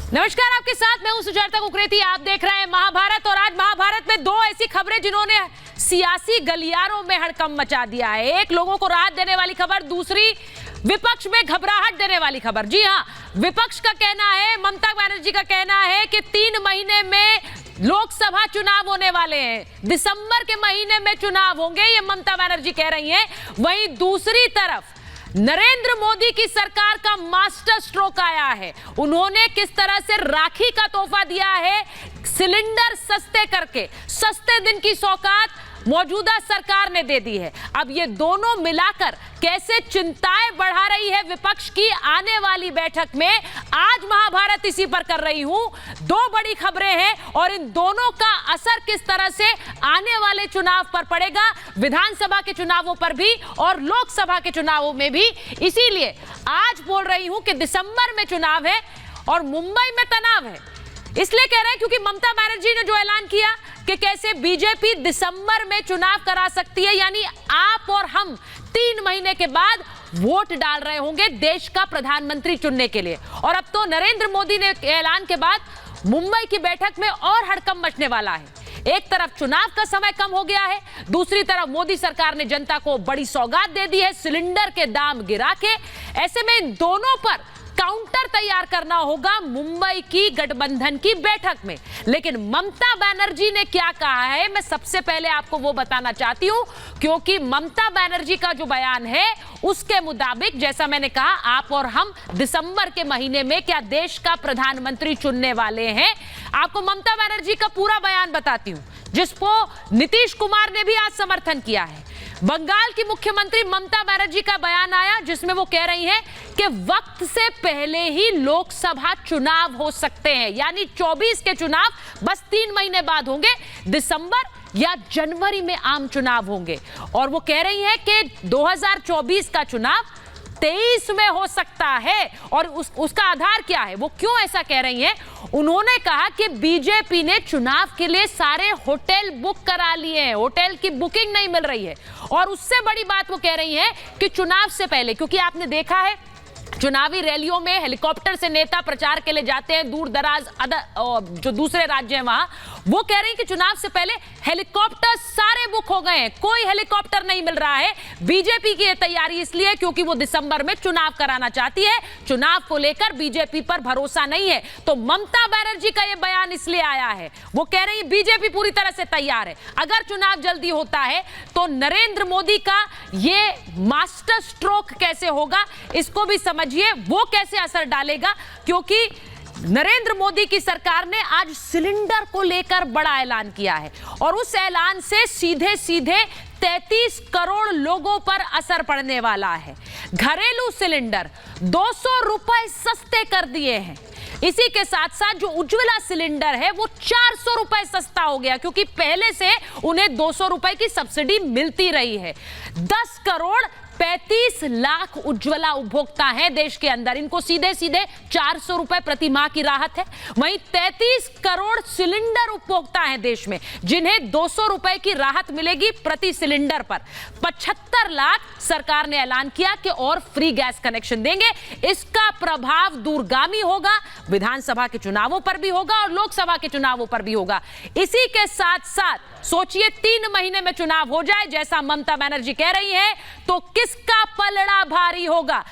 नमस्कार, आपके साथ मैं हूं सुजाता कुकरेती। आप देख रहे हैं महाभारत और आज महाभारत में दो ऐसी खबरें जिन्होंने सियासी गलियारों में हड़कंप मचा दिया है। एक लोगों को राहत देने वाली खबर, दूसरी विपक्ष में घबराहट देने वाली खबर। जी हां, विपक्ष का कहना है, ममता बनर्जी का कहना है कि 3 महीने में लोकसभा चुनाव होने वाले हैं, दिसंबर के महीने में चुनाव होंगे, ये ममता बनर्जी कह रही हैं। वहीं दूसरी तरफ नरेंद्र मोदी की सरकार का मास्टर स्ट्रोक आया है। उन्होंने किस तरह से राखी का तोहफा दिया है, सिलेंडर सस्ते करके, सस्ते दिन की सौगात मौजूदा सरकार ने दे दी है। अब ये दोनों मिलाकर कैसे चिंताएं बढ़ा रही है विपक्ष की आने वाली बैठक में, आज महाभारत इसी पर कर रही हूं। दो बड़ी खबरें हैं और इन दोनों का असर किस तरह से आने वाले चुनाव पर पड़ेगा, विधानसभा के चुनावों पर भी और लोकसभा के चुनावों में भी। इसीलिए आज बोल रही हूं कि दिसंबर में चुनाव है और मुंबई में तनाव है। इसलिए कह रहे हैं क्योंकि ममता बनर्जी ने जो ऐलान किया कि कैसे बीजेपी दिसंबर में चुनाव करा सकती है, यानी आप और हम 3 महीने के बाद वोट डाल रहे होंगे देश का प्रधानमंत्री चुनने के लिए। और अब तो नरेंद्र मोदी ने ऐलान के बाद मुंबई की बैठक में और हड़कंप मचने वाला है। एक तरफ चुनाव का समय कम हो गया है, दूसरी तरफ मोदी सरकार ने जनता को बड़ी सौगात दे दी है, सिलेंडर के दाम गिरा के। ऐसे में इन दोनों पर काउंटर तैयार करना होगा मुंबई की गठबंधन की बैठक में। लेकिन ममता बनर्जी ने क्या कहा है, मैं सबसे पहले आपको वो बताना चाहती हूं, क्योंकि ममता बनर्जी का जो बयान है उसके मुताबिक, जैसा मैंने कहा, आप और हम दिसंबर के महीने में क्या देश का प्रधानमंत्री चुनने वाले हैं। आपको ममता बनर्जी का पूरा बयान बताती हूं, जिसको नीतीश कुमार ने भी आज समर्थन किया है। बंगाल की मुख्यमंत्री ममता बनर्जी का बयान आया जिसमें वो कह रही हैं कि वक्त से पहले ही लोकसभा चुनाव हो सकते हैं, यानी 24 के चुनाव बस 3 महीने बाद होंगे, दिसंबर या जनवरी में आम चुनाव होंगे। और वो कह रही हैं कि 2024 का चुनाव 23 में हो सकता है। और उसका आधार क्या है, वो क्यों ऐसा कह रही हैं? उन्होंने कहा कि बीजेपी ने चुनाव के लिए सारे होटल बुक करा लिए हैं, होटल की बुकिंग नहीं मिल रही है। और उससे बड़ी बात वो कह रही हैं कि चुनाव से पहले, क्योंकि आपने देखा है चुनावी रैलियों में हेलीकॉप्टर से नेता प्रचार के लिए जाते हैं दूर दराज जो दूसरे राज्य हैं वहां, वो कह रही हैं कि चुनाव से पहले हेलीकॉप्टर सारे बुक हो गए हैं, कोई हेलीकॉप्टर नहीं मिल रहा है। बीजेपी की यह तैयारी इसलिए क्योंकि वो दिसंबर में चुनाव कराना चाहती है, चुनाव को लेकर बीजेपी पर भरोसा नहीं है। तो ममता बनर्जी का यह बयान इसलिए आया है, वो कह रही है बीजेपी पूरी तरह से तैयार है। अगर चुनाव जल्दी होता है तो नरेंद्र मोदी का ये मास्टर स्ट्रोक कैसे होगा, इसको भी समझिए, वो कैसे असर डालेगा। क्योंकि नरेंद्र मोदी की सरकार ने आज सिलेंडर को लेकर बड़ा ऐलान किया है और उस ऐलान से सीधे सीधे 33 करोड़ लोगों पर असर पड़ने वाला है। घरेलू सिलेंडर 200 रुपए सस्ते कर दिए हैं। इसी के साथ साथ जो उज्ज्वला सिलेंडर है वो 400 रुपए सस्ता हो गया, क्योंकि पहले से उन्हें 200 रुपए की सब्सिडी मिलती रही है। 10 करोड़ 35 लाख उज्ज्वला उपभोक्ता हैं देश के अंदर, इनको सीधे सीधे 400 रुपए प्रति माह की राहत है। वहीं 33 करोड़ सिलेंडर उपभोक्ता हैं देश में, जिन्हें 200 रुपए की राहत मिलेगी प्रति सिलेंडर पर। 75 लाख सरकार ने ऐलान किया कि और फ्री गैस कनेक्शन देंगे। इसका प्रभाव दूरगामी होगा, विधानसभा के चुनावों पर भी होगा और लोकसभा के चुनावों पर भी होगा। इसी के साथ साथ सोचिए 3 महीने में चुनाव हो जाए जैसा ममता बनर्जी कह रही है, तो किसका पलड़ा भारी होगा।